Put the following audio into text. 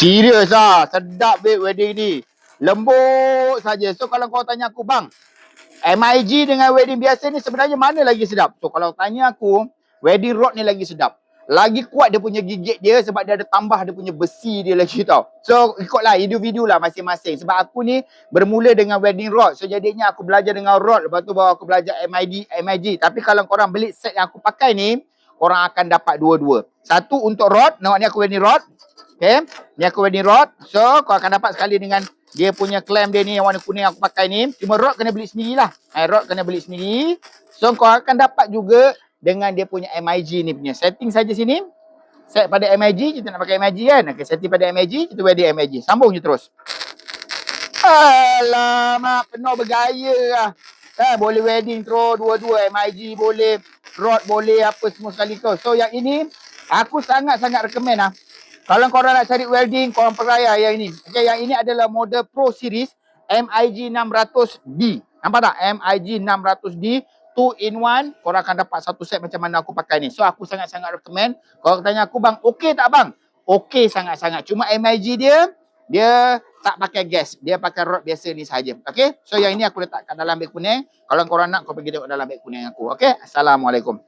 Serius lah. Sedap babe wedding ni. Lembut saja. So kalau kau tanya aku, bang, MIG dengan wedding biasa ni sebenarnya mana lagi sedap? So kalau tanya aku, wedding rod ni lagi sedap. Lagi kuat dia punya gigit dia sebab dia ada tambah dia punya besi dia lagi tau. So ikutlah individu lah masing-masing. Sebab aku ni bermula dengan wedding rod. So jadinya aku belajar dengan rod. Lepas tu baru aku belajar MIG. Tapi kalau korang beli set yang aku pakai ni, korang akan dapat dua-dua. Satu untuk rod. Nampak ni aku wedding rod. Okay. Ni aku wedding rod. So kau akan dapat sekali dengan dia punya clamp dia ni yang warna kuning aku pakai ni. Cuma rod kena beli sendirilah. Rod kena beli sendiri. So kau akan dapat juga dengan dia punya MIG ni punya. Setting saja sini. Set pada MIG. Kita nak pakai MIG kan. Okay, setting pada MIG. Kita wedding MIG. Sambung je terus. Alamak. Penuh bergaya lah. Boleh wedding terus. Dua-dua MIG boleh. Rod boleh. Apa semua sekali tu. So yang ini aku sangat-sangat recommend lah. Kalau korang nak cari welding, korang percaya yang ini. Okay, yang ini adalah model Pro Series MIG 600D. Nampak tak? MIG 600D 2-in-1. Korang akan dapat satu set macam mana aku pakai ni. So, aku sangat-sangat recommend. Kalau tanya aku, bang, okey tak bang? Okey sangat-sangat. Cuma MIG dia tak pakai gas. Dia pakai rod biasa ni sahaja. Okay? So, yang ini aku letak kat dalam beg kuning. Kalau korang nak, kau pergi tengok dalam beg kuning aku. Okay? Assalamualaikum.